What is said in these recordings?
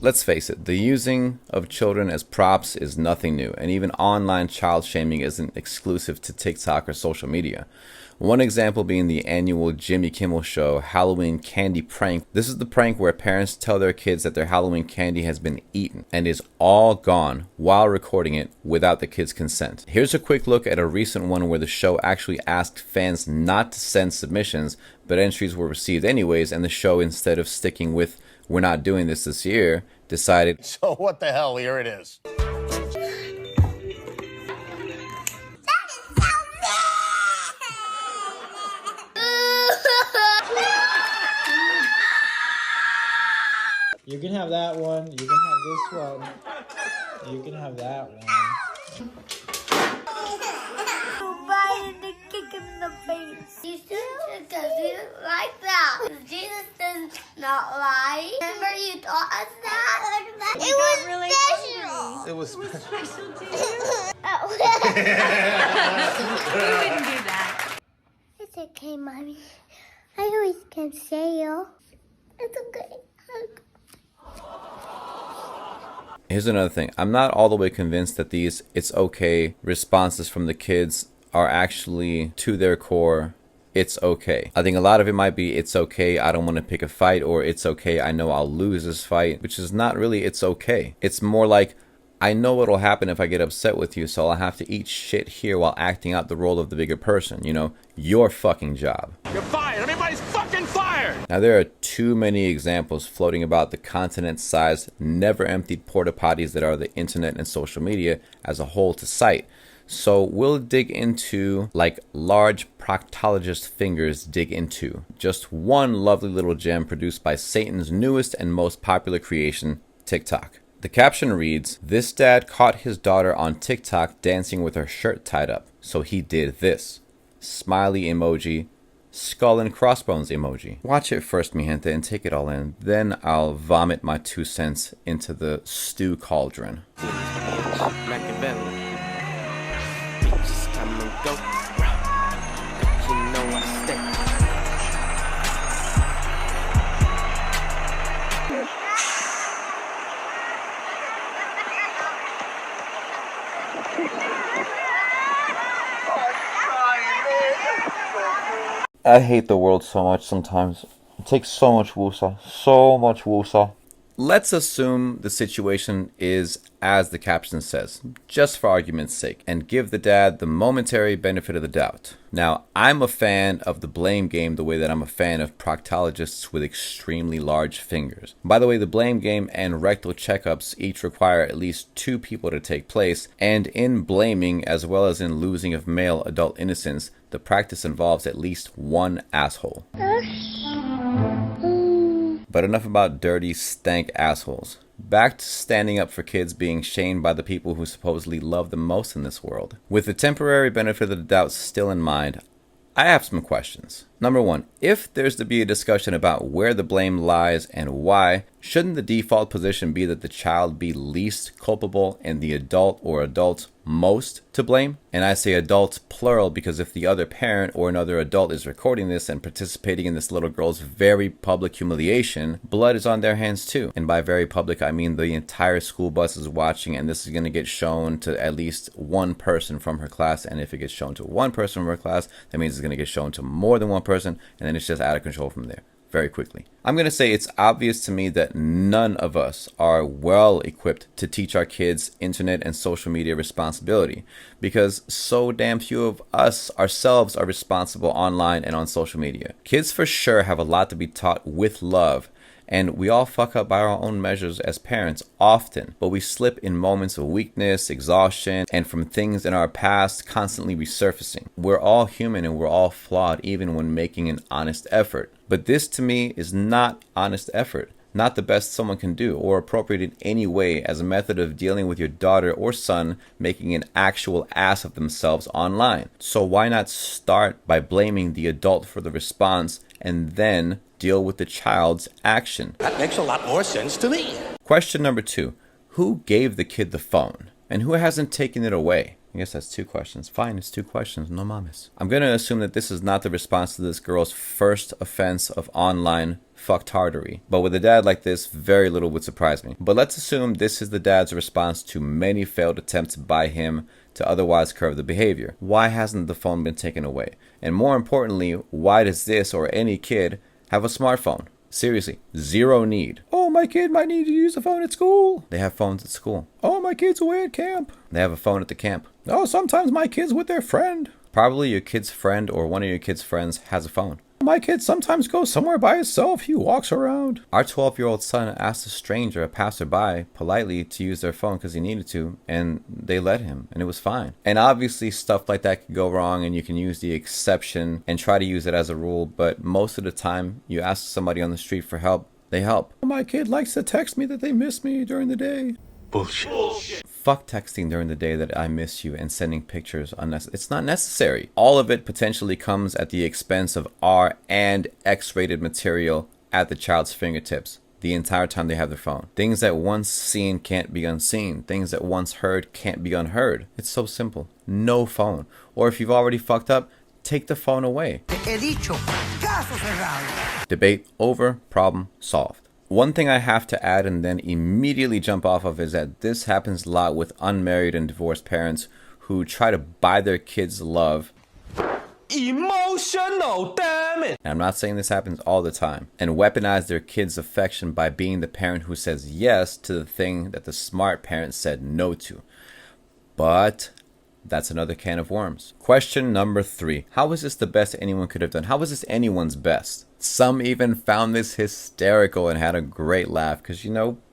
Let's face it, the using of children as props is nothing new, and even online child shaming isn't exclusive to TikTok or social media. One example being the annual Jimmy Kimmel Show Halloween candy prank. This is the prank where parents tell their kids that their Halloween candy has been eaten and is all gone while recording it without the kids' consent. Here's a quick look at a recent one where the show actually asked fans not to send submissions, but entries were received anyways, and the show, instead of sticking with "we're not doing this year," decided, "So what the hell, here it is." You can have that one. You can have this one. You can have that one. Brian to kick him in the face. You should, because he didn't like that. Jesus does not lie. Remember you taught us that? It was really special. It was special to you? We wouldn't do that. It's okay, Mommy. I always can say you. It's okay. Here's another thing. I'm not all the way convinced that these "it's okay" responses from the kids are actually, to their core, "it's okay." I think a lot of it might be "it's okay, I don't want to pick a fight," or "it's okay, I know I'll lose this fight," which is not really "it's okay." It's more like, "I know what'll happen if I get upset with you, so I'll have to eat shit here while acting out the role of the bigger person. You know, your fucking job. You're fired. Everybody's fucking fired. Now, there are too many examples floating about the continent-sized, never-emptied porta potties that are the internet and social media as a whole to cite. So we'll dig into, like large proctologist fingers dig into, just one lovely little gem produced by Satan's newest and most popular creation, TikTok. The caption reads, "This dad caught his daughter on TikTok dancing with her shirt tied up, so he did this." Smiley emoji, skull and crossbones emoji. Watch it first, mi gente, and take it all in. Then I'll vomit my 2 cents into the stew cauldron. I hate the world so much sometimes. It takes so much wusa. So much wusa. Let's assume the situation is as the caption says, just for argument's sake, and give the dad the momentary benefit of the doubt. Now, I'm a fan of the blame game the way that I'm a fan of proctologists with extremely large fingers. By the way, the blame game and rectal checkups each require at least 2 people to take place, and in blaming as well as in losing of male adult innocence, the practice involves at least 1 asshole. But enough about dirty, stank assholes. Back to standing up for kids being shamed by the people who supposedly love them most in this world. With the temporary benefit of the doubt still in mind, I have some questions. Number 1, if there's to be a discussion about where the blame lies and why, shouldn't the default position be that the child be least culpable and the adult or adults most to blame? And I say adults plural because if the other parent or another adult is recording this and participating in this little girl's very public humiliation, blood is on their hands too. And by very public, I mean the entire school bus is watching, and this is going to get shown to at least 1 person from her class. And if it gets shown to 1 person from her class, that means it's going to get shown to more than 1 person, and then it's just out of control from there very quickly. I'm going to say it's obvious to me that none of us are well equipped to teach our kids internet and social media responsibility, because so damn few of us ourselves are responsible online and on social media. Kids for sure have a lot to be taught with love, and we all fuck up by our own measures as parents often, but we slip in moments of weakness, exhaustion, and from things in our past constantly resurfacing. We're all human and we're all flawed even when making an honest effort. But this to me is not honest effort, not the best someone can do or appropriate in any way as a method of dealing with your daughter or son making an actual ass of themselves online. So why not start by blaming the adult for the response and then deal with the child's action? That makes a lot more sense to me. Question number 2. Who gave the kid the phone? And who hasn't taken it away? I guess that's 2 questions. Fine, it's 2 questions. No mames. I'm going to assume that this is not the response to this girl's first offense of online fucktardery. But with a dad like this, very little would surprise me. But let's assume this is the dad's response to many failed attempts by him to otherwise curb the behavior. Why hasn't the phone been taken away? And more importantly, why does this or any kid have a smartphone? Seriously, zero need. Oh, my kid might need to use a phone at school. They have phones at school. Oh, my kid's away at camp. They have a phone at the camp. Oh, sometimes my kid's with their friend. Probably your kid's friend or one of your kid's friends has a phone. My kid sometimes goes somewhere by himself. He walks around. Our 12-year-old son asked a stranger, a passerby, politely to use their phone because he needed to, and they let him, and it was fine. And obviously stuff like that can go wrong, and you can use the exception and try to use it as a rule, but most of the time, you ask somebody on the street for help, they help. My kid likes to text me that they miss me during the day. Bullshit. Fuck texting during the day that I miss you and sending pictures unnecessary. It's not necessary. All of it potentially comes at the expense of R and X-rated material at the child's fingertips the entire time they have their phone. Things that once seen can't be unseen. Things that once heard can't be unheard. It's so simple. No phone. Or if you've already fucked up, take the phone away. Debate over, problem solved. One thing I have to add and then immediately jump off of is that this happens a lot with unmarried and divorced parents who try to buy their kids love. Emotional, damn it! And I'm not saying this happens all the time. And weaponize their kids' affection by being the parent who says yes to the thing that the smart parent said no to. But that's another can of worms. Question number 3. How is this the best anyone could have done? How is this anyone's best? Some even found this hysterical and had a great laugh because,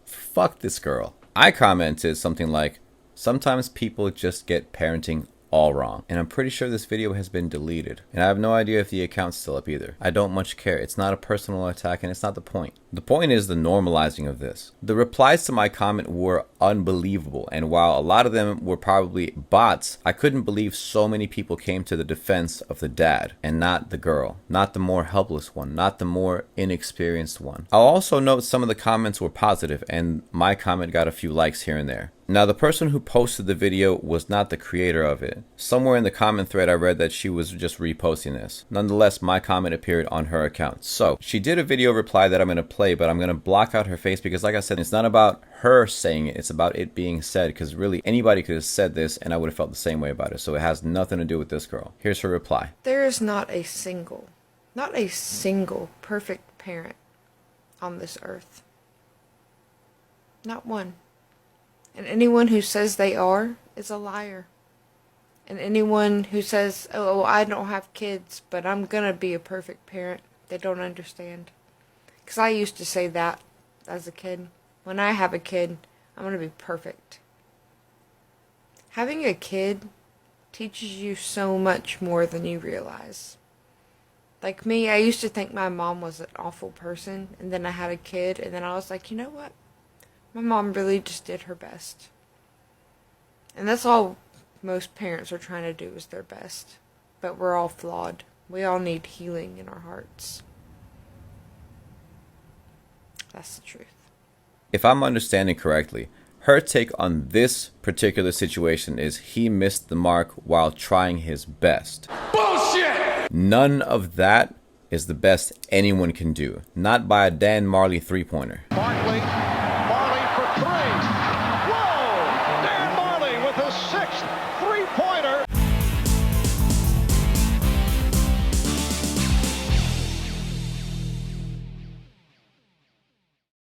fuck this girl. I commented something like, sometimes people just get parenting all wrong. And I'm pretty sure this video has been deleted. And I have no idea if the account's still up either. I don't much care. It's not a personal attack and it's not the point. The point is the normalizing of this. The replies to my comment were unbelievable. And while a lot of them were probably bots, I couldn't believe so many people came to the defense of the dad and not the girl. Not the more helpless one. Not the more inexperienced one. I'll also note some of the comments were positive and my comment got a few likes here and there. Now, the person who posted the video was not the creator of it. Somewhere in the comment thread, I read that she was just reposting this. Nonetheless, my comment appeared on her account. So, she did a video reply that I'm going to play, but I'm going to block out her face because, like I said, it's not about her saying it. It's about it being said because really anybody could have said this and I would have felt the same way about it. So, it has nothing to do with this girl. Here's her reply. There is not a single perfect parent on this earth. Not one. And anyone who says they are is a liar. And anyone who says, oh, I don't have kids, but I'm gonna be a perfect parent, they don't understand. Because I used to say that as a kid. When I have a kid, I'm gonna be perfect. Having a kid teaches you so much more than you realize. Like me, I used to think my mom was an awful person, and then I had a kid, and then I was like, you know what? My mom really just did her best. And that's all most parents are trying to do is their best. But we're all flawed. We all need healing in our hearts. That's the truth. If I'm understanding correctly, her take on this particular situation is he missed the mark while trying his best. Bullshit! None of that is the best anyone can do. Not by a Dan Marley three-pointer. Barkley.